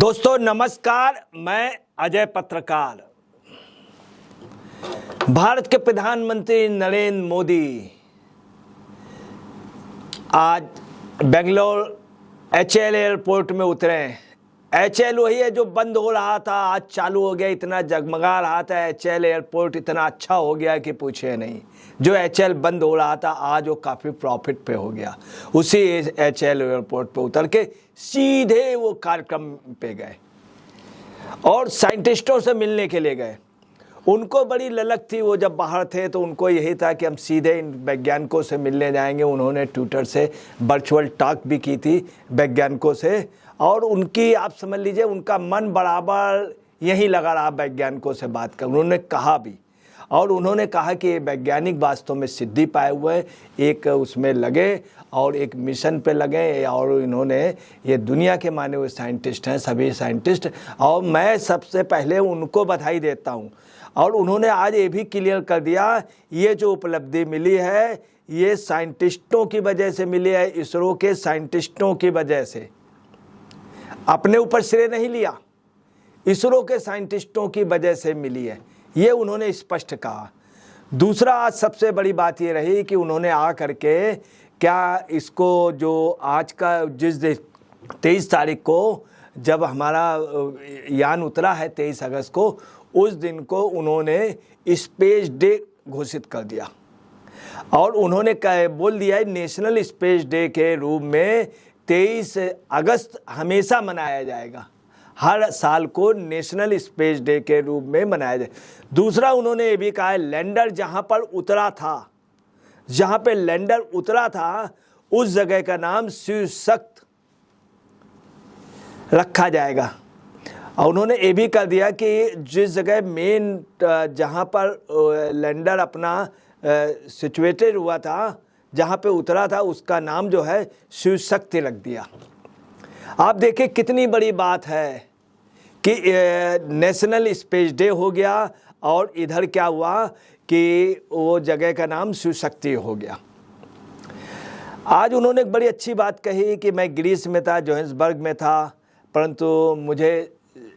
दोस्तों नमस्कार, मैं अजय पत्रकार। भारत के प्रधानमंत्री नरेंद्र मोदी आज बेंगलोर HL एयरपोर्ट में उतरे। HL वही है जो बंद हो रहा था, आज चालू हो गया। इतना जगमगा रहा था HL एयरपोर्ट, इतना अच्छा हो गया कि पूछे नहीं। जो HL बंद हो रहा था आज वो काफ़ी प्रॉफिट पे हो गया। उसी HL एयरपोर्ट पे उतर के सीधे वो कार्यक्रम पे गए और साइंटिस्टों से मिलने के लिए गए। उनको बड़ी ललक थी, वो जब बाहर थे तो उनको यही था कि हम सीधे इन वैज्ञानिकों से मिलने जाएंगे। उन्होंने ट्विटर से वर्चुअल टॉक भी की थी वैज्ञानिकों से, और उनकी आप समझ लीजिए उनका मन बराबर यहीं लगा रहा वैज्ञानिकों से बात कर। उन्होंने कहा भी, और उन्होंने कहा कि वैज्ञानिक वास्तव में सिद्धि पाए हुए हैं, एक उसमें लगे और एक मिशन पे लगे, और इन्होंने ये दुनिया के माने हुए साइंटिस्ट हैं सभी साइंटिस्ट, और मैं सबसे पहले उनको बधाई देता हूँ। और उन्होंने आज ये भी क्लियर कर दिया, ये जो उपलब्धि मिली है ये साइंटिस्टों की वजह से मिली है, इसरो के साइंटिस्टों की वजह से। अपने ऊपर श्रेय नहीं लिया, इसरो के साइंटिस्टों की वजह से मिली है, ये उन्होंने स्पष्ट कहा। दूसरा, आज सबसे बड़ी बात ये रही कि उन्होंने आ करके क्या इसको जो आज का जिस 23 तारीख को जब हमारा यान उतरा है 23 अगस्त को, उस दिन को उन्होंने स्पेस डे घोषित कर दिया। और उन्होंने बोल दिया है नेशनल स्पेस डे के रूप में 23 अगस्त हमेशा मनाया जाएगा, हर साल को नेशनल स्पेस डे के रूप में मनाया जाए। दूसरा, उन्होंने ये भी कहा है लैंडर जहाँ पर उतरा था, जहाँ पे लैंडर उतरा था उस जगह का नाम शिवशक्ति रखा जाएगा। और उन्होंने ये भी कर दिया कि जिस जगह मेन जहाँ पर लैंडर अपना सिचुएटेड हुआ था, जहाँ पे उतरा था, उसका नाम जो है शिवशक्ति रख दिया। आप देखिए कितनी बड़ी बात है कि नेशनल स्पेस डे हो गया, और इधर क्या हुआ कि वो जगह का नाम शिवशक्ति हो गया। आज उन्होंने एक बड़ी अच्छी बात कही कि मैं ग्रीस में था, जोहान्सबर्ग में था, परंतु मुझे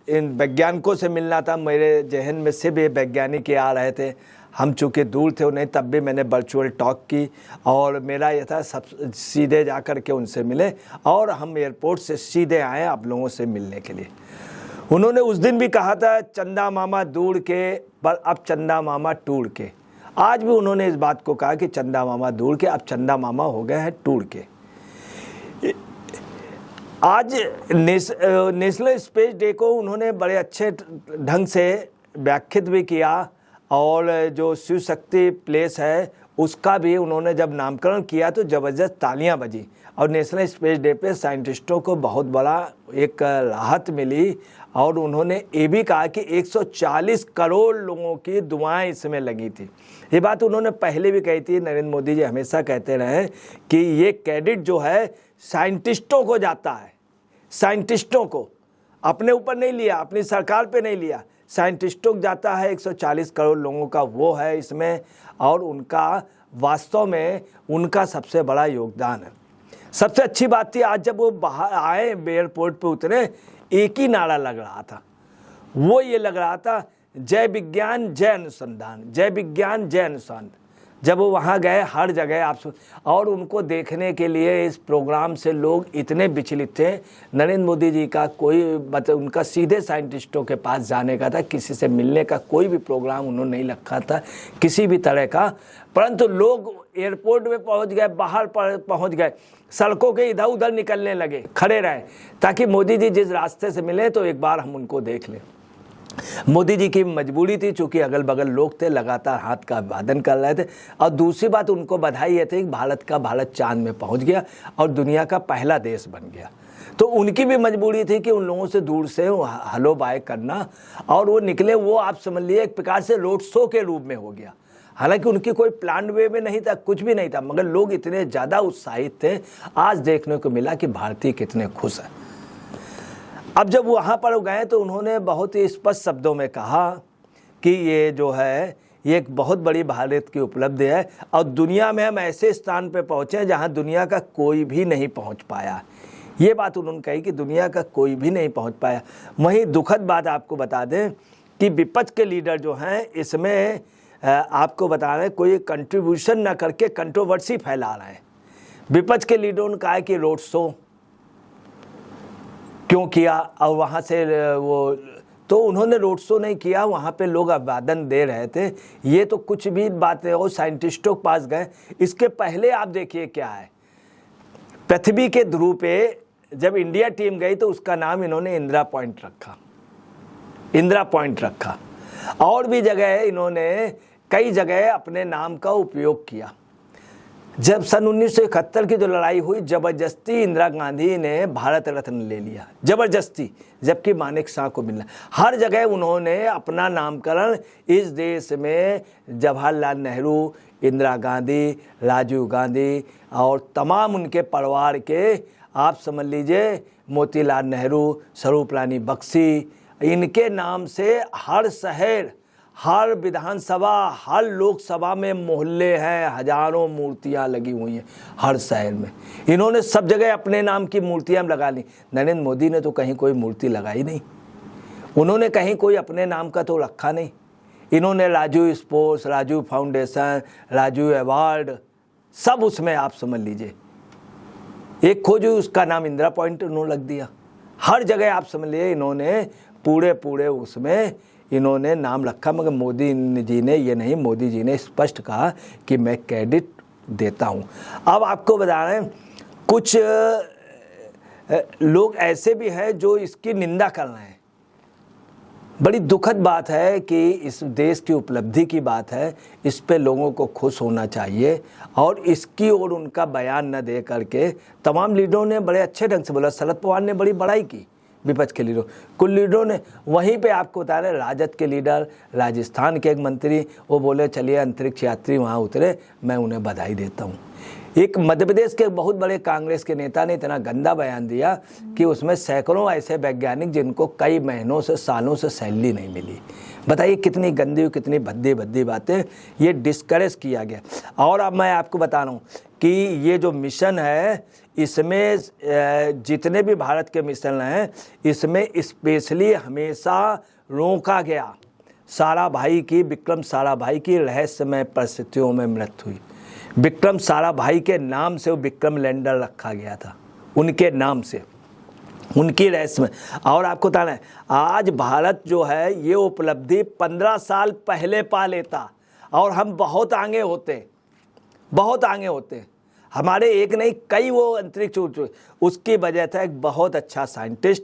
इन वैज्ञानिकों से मिलना था। मेरे जहन में से भी वैज्ञानिक आ रहे थे, हम चूँकि दूर थे उन्हें, तब भी मैंने वर्चुअल टॉक की, और मेरा यह था सब सीधे जा कर के उनसे मिले, और हम एयरपोर्ट से सीधे आए आप लोगों से मिलने के लिए। उन्होंने उस दिन भी कहा था चंदा मामा दूर के पर अब चंदा मामा टूर के। आज भी उन्होंने इस बात को कहा कि चंदा मामा दूर के, अब चंदा मामा हो गए हैं टूर के। आज नेशनल स्पेस डे को उन्होंने बड़े अच्छे ढंग से व्याख्यात भी किया, और जो शिवशक्ति प्लेस है उसका भी उन्होंने जब नामकरण किया तो ज़बरदस्त तालियां बजी। और नेशनल स्पेस डे पे साइंटिस्टों को बहुत बड़ा एक राहत मिली, और उन्होंने ये भी कहा कि 140 करोड़ लोगों की दुआएं इसमें लगी थी। ये बात उन्होंने पहले भी कही थी, नरेंद्र मोदी जी हमेशा कहते रहे कि ये क्रेडिट जो है साइंटिस्टों को जाता है, साइंटिस्टों को, अपने ऊपर नहीं लिया, अपनी सरकार पे नहीं लिया, साइंटिस्टों को जाता है। 140 करोड़ लोगों का वो है इसमें, और उनका वास्तव में उनका सबसे बड़ा योगदान है। सबसे अच्छी बात थी आज जब वो बाहर आए एयरपोर्ट पे उतरे, एक ही नारा लग रहा था, वो ये लग रहा था जय विज्ञान जय अनुसंधान, जय विज्ञान जय अनुसंधान। जब वो वहाँ गए हर जगह आप और उनको देखने के लिए इस प्रोग्राम से लोग इतने विचलित थे। नरेंद्र मोदी जी का कोई मतलब उनका सीधे साइंटिस्टों के पास जाने का था, किसी से मिलने का कोई भी प्रोग्राम उन्होंने नहीं रखा था किसी भी तरह का, परंतु लोग एयरपोर्ट में पहुँच गए, बाहर पहुँच गए, सड़कों के इधर उधर निकलने लगे, खड़े रहे ताकि मोदी जी जिस रास्ते से मिले तो एक बार हम उनको देख लें। मोदी जी की मजबूरी थी, चूँकि अगल बगल लोग थे, लगातार हाथ का अभिवादन कर रहे थे। और दूसरी बात उनको बधाई ये थी कि भारत चांद में पहुंच गया और दुनिया का पहला देश बन गया। तो उनकी भी मजबूरी थी कि उन लोगों से दूर से हलो बाय करना, और वो निकले, वो आप समझ लिए एक प्रकार से रोड शो के रूप में हो गया। हालांकि उनकी कोई प्लान वे में नहीं था, कुछ भी नहीं था, मगर लोग इतने ज़्यादा उत्साहित थे। आज देखने को मिला कि भारतीय कितने खुश हैं। अब जब वहाँ पर गए तो उन्होंने बहुत ही स्पष्ट शब्दों में कहा कि ये जो है ये एक बहुत बड़ी भारत की उपलब्धि है, और दुनिया में हम ऐसे स्थान पे पहुँचे जहाँ दुनिया का कोई भी नहीं पहुँच पाया। ये बात उन्होंने कही कि दुनिया का कोई भी नहीं पहुंच पाया। वहीं दुखद बात आपको बता दें कि विपक्ष के लीडर जो हैं इसमें आपको बता रहे हैं कोई कंट्रीब्यूशन ना करके कंट्रोवर्सी फैला रहे हैं। विपक्ष के लीडरों ने कहा कि रोड शो क्यों किया और वहाँ से वो, तो उन्होंने रोड शो नहीं किया, वहाँ पे लोग अभिवादन दे रहे थे। ये तो कुछ भी बात है, वो साइंटिस्टों के पास गए। इसके पहले आप देखिए क्या है, पृथ्वी के ध्रुव पे जब इंडिया टीम गई तो उसका नाम इन्होंने इंदिरा पॉइंट रखा, इंदिरा पॉइंट रखा। और भी जगह इन्होंने कई जगह अपने नाम का उपयोग किया। जब सन 1971 की जो लड़ाई हुई, जबरदस्ती इंदिरा गांधी ने भारत रत्न ले लिया, जबरदस्ती, जबकि मानेक शॉ को मिलना। हर जगह उन्होंने अपना नामकरण इस देश में जवाहरलाल नेहरू, इंदिरा गांधी, राजीव गांधी और तमाम उनके परिवार के, आप समझ लीजिए मोतीलाल नेहरू, स्वरूप रानी बख्शी, इनके नाम से हर शहर, हर विधानसभा, हर लोकसभा में मोहल्ले हैं, हजारों मूर्तियां लगी हुई हैं हर शहर में। इन्होंने सब जगह अपने नाम की मूर्तियां लगा ली। नरेंद्र मोदी ने तो कहीं कोई मूर्ति लगाई नहीं, उन्होंने कहीं कोई अपने नाम का तो रखा नहीं। इन्होंने Rajiv sports, Rajiv foundation, Rajiv award, सब उसमें आप समझ लीजिए एक खोज हुई, उसका नाम इंदिरा पॉइंट उन्होंने लग दिया। हर जगह आप समझ लिए इन्होंने पूरे उसमें इन्होंने नाम रखा। मगर मोदी जी ने ये नहीं, मोदी जी ने स्पष्ट कहा कि मैं क्रेडिट देता हूँ। अब आपको बता रहे हैं कुछ लोग ऐसे भी हैं जो इसकी निंदा कर रहे हैं। बड़ी दुखद बात है कि इस देश की उपलब्धि की बात है, इस पे लोगों को खुश होना चाहिए और इसकी ओर उनका बयान न दे करके तमाम लीडरों ने बड़े अच्छे ढंग से बोला। शरद पवार ने बड़ी बड़ाई की विपक्ष के लीडरों, कुल लीडरों ने। वहीं पे आपको बता रहे राजद के लीडर, राजस्थान के एक मंत्री, वो बोले चलिए अंतरिक्ष यात्री वहाँ उतरे, मैं उन्हें बधाई देता हूँ। एक मध्य प्रदेश के बहुत बड़े कांग्रेस के नेता ने इतना गंदा बयान दिया कि उसमें सैकड़ों ऐसे वैज्ञानिक जिनको कई महीनों से सालों से सैलरी नहीं मिली। बताइए कितनी गंदी, कितनी भद्दी बातें, ये डिस्करेज किया गया। और अब मैं आपको बता रहा हूँ कि ये जो मिशन है इसमें जितने भी भारत के मिशन हैं इसमें स्पेशली हमेशा रोका गया साराभाई की, विक्रम साराभाई की रहस्यमय परिस्थितियों में मृत्यु हुई। विक्रम साराभाई के नाम से वो विक्रम लैंडर रखा गया था, उनके नाम से, उनकी रहस्य में। और आपको बताना है आज भारत जो है ये उपलब्धि 15 साल पहले पा लेता और हम बहुत आगे होते, बहुत आगे होते। हमारे एक नहीं कई वो अंतरिक्ष उड़ चुके। उसकी वजह था एक बहुत अच्छा साइंटिस्ट,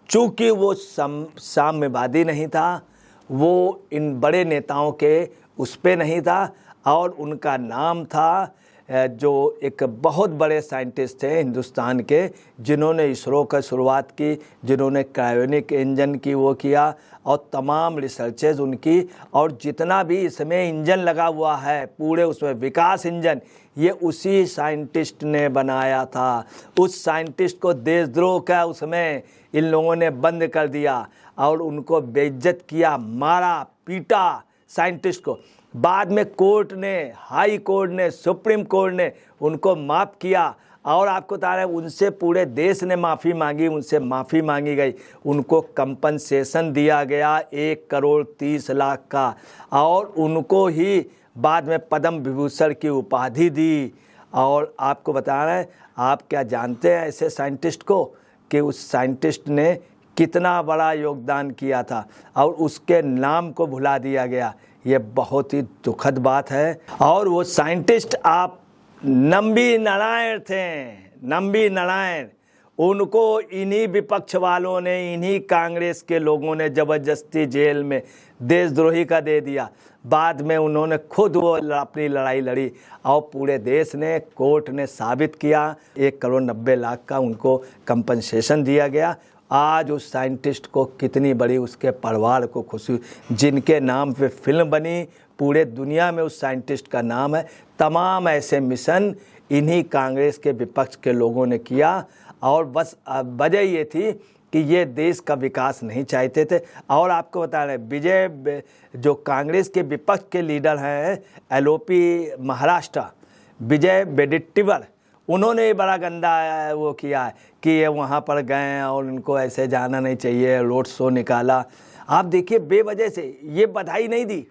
चूँकि वो साम्यवादी नहीं था, वो इन बड़े नेताओं के उस पे नहीं था, और उनका नाम था जो एक बहुत बड़े साइंटिस्ट थे हिंदुस्तान के, जिन्होंने इसरो का शुरुआत की, जिन्होंने क्रायोनिक इंजन की वो किया और तमाम रिसर्चेज उनकी। और जितना भी इसमें इंजन लगा हुआ है पूरे उसमें विकास इंजन, ये उसी साइंटिस्ट ने बनाया था। उस साइंटिस्ट को देशद्रोह का उसमें इन लोगों ने बंद कर दिया और उनको बेइज्जत किया, मारा पीटा साइंटिस्ट को। बाद में कोर्ट ने, हाई कोर्ट ने, सुप्रीम कोर्ट ने उनको माफ़ किया। और आपको बता रहे हैं उनसे पूरे देश ने माफ़ी मांगी, उनसे माफ़ी मांगी गई, उनको कंपनसेशन दिया गया 1,30,00,000 का, और उनको ही बाद में पद्म विभूषण की उपाधि दी। और आपको बता रहे हैं, आप क्या जानते हैं ऐसे साइंटिस्ट को कि उस साइंटिस्ट ने कितना बड़ा योगदान किया था और उसके नाम को भुला दिया गया। ये बहुत ही दुखद बात है। और वो साइंटिस्ट आप नंबी नारायण थे, नंबी नारायण, उनको इन्हीं विपक्ष वालों ने, इन्हीं कांग्रेस के लोगों ने ज़बरदस्ती जेल में देशद्रोही का दे दिया। बाद में उन्होंने खुद वो अपनी लड़ाई लड़ी और पूरे देश ने, कोर्ट ने साबित किया 1,90,00,000 का उनको कंपनसेशन दिया गया। आज उस साइंटिस्ट को कितनी बड़ी उसके परिवार को खुशी, जिनके नाम पे फिल्म बनी, पूरे दुनिया में उस साइंटिस्ट का नाम है। तमाम ऐसे मिशन इन्हीं कांग्रेस के विपक्ष के लोगों ने किया और बस वजह ये थी कि ये देश का विकास नहीं चाहते थे। और आपको बता रहे विजय जो कांग्रेस के विपक्ष के लीडर हैं एलओपी महाराष्ट्र, विजय वेडेट्टीवर, उन्होंने बड़ा गंदा वो किया है कि ये वहाँ पर गए और उनको ऐसे जाना नहीं चाहिए, रोड शो निकाला। आप देखिए बेवजह से ये बधाई नहीं दी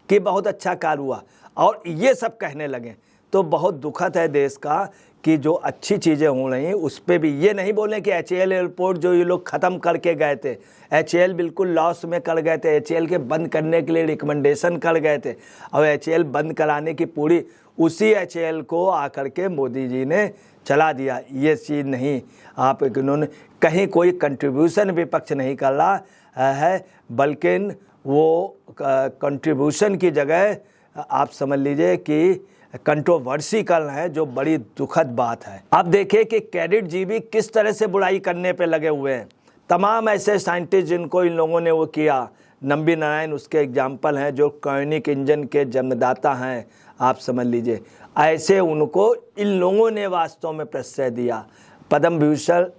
कि बहुत अच्छा कार्य हुआ और ये सब कहने लगे, तो बहुत दुखद है देश का कि जो अच्छी चीज़ें हो रही हैं उस पर भी ये नहीं बोलें कि HAL एयरपोर्ट जो ये लोग ख़त्म करके गए थे, HAL बिल्कुल लॉस में कर गए थे, HAL के बंद करने के लिए रिकमेंडेशन कर गए थे और HAL बंद कराने की पूरी उसी HAL को आकर के मोदी जी ने चला दिया। ये चीज़ नहीं, आप इन्होंने कहीं कोई कंट्रीब्यूशन विपक्ष नहीं कर रहा है, बल्कि वो कंट्रीब्यूशन की जगह आप समझ लीजिए कि कंट्रोवर्सी कर रहे हैं, जो बड़ी दुखद बात है। आप देखिए कि कैडेट जी भी किस तरह से बुराई करने पे लगे हुए हैं। तमाम ऐसे साइंटिस्ट जिनको इन लोगों ने वो किया, नंबी नारायण उसके एग्जाम्पल हैं, जो क्रायोनिक इंजन के जन्मदाता हैं, आप समझ लीजिए। ऐसे उनको इन लोगों ने वास्तव में प्रश्रय दिया। पद्म भूषण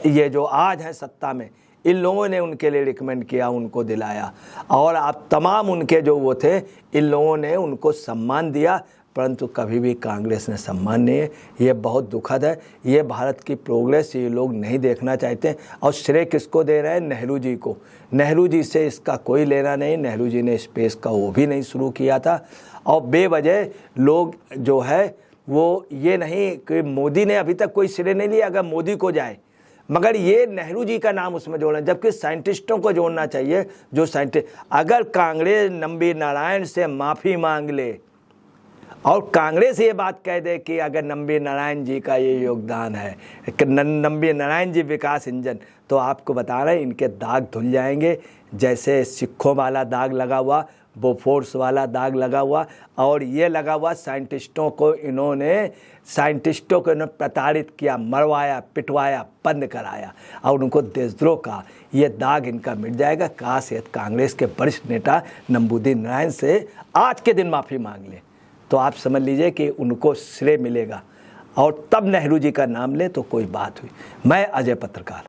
ये जो आज हैं सत्ता में, इन लोगों ने उनके लिए रिकमेंड किया, उनको दिलाया, और आप तमाम उनके जो वो थे, इन लोगों ने उनको सम्मान दिया, परंतु कभी भी कांग्रेस ने सम्मान नहीं है। ये बहुत दुखद है। ये भारत की प्रोग्रेस ये लोग नहीं देखना चाहते। और श्रेय किसको दे रहे हैं? नेहरू जी को। नेहरू जी से इसका कोई लेना नहीं। नेहरू जी ने स्पेस का वो भी नहीं शुरू किया था। और बेवजह लोग जो है वो ये नहीं कि मोदी ने अभी तक कोई श्रेय नहीं लिया, अगर मोदी को जाए, मगर ये नेहरू जी का नाम उसमें जोड़ना, जबकि साइंटिस्टों को जोड़ना चाहिए। जो साइंटिस्ट, अगर कांग्रेस नंबी नारायण से माफ़ी मांग ले और कांग्रेस ये बात कह दे कि अगर नंबी नारायण जी का ये योगदान है, नंबी नारायण जी विकास इंजन, तो आपको बता रहे हैं इनके दाग धुल जाएंगे। जैसे सिखों वाला दाग लगा हुआ, बोफोर्स वाला दाग लगा हुआ, और ये लगा हुआ साइंटिस्टों को इन्होंने प्रताड़ित किया, मरवाया, पिटवाया, बंद कराया और उनको देशद्रोह का ये दाग इनका मिट जाएगा। काश कांग्रेस के वरिष्ठ नेता नंबूदिन नारायण से आज के दिन माफ़ी मांग ले, तो आप समझ लीजिए कि उनको श्रेय मिलेगा, और तब नेहरू जी का नाम ले तो कोई बात हुई। मैं अजय पत्रकार।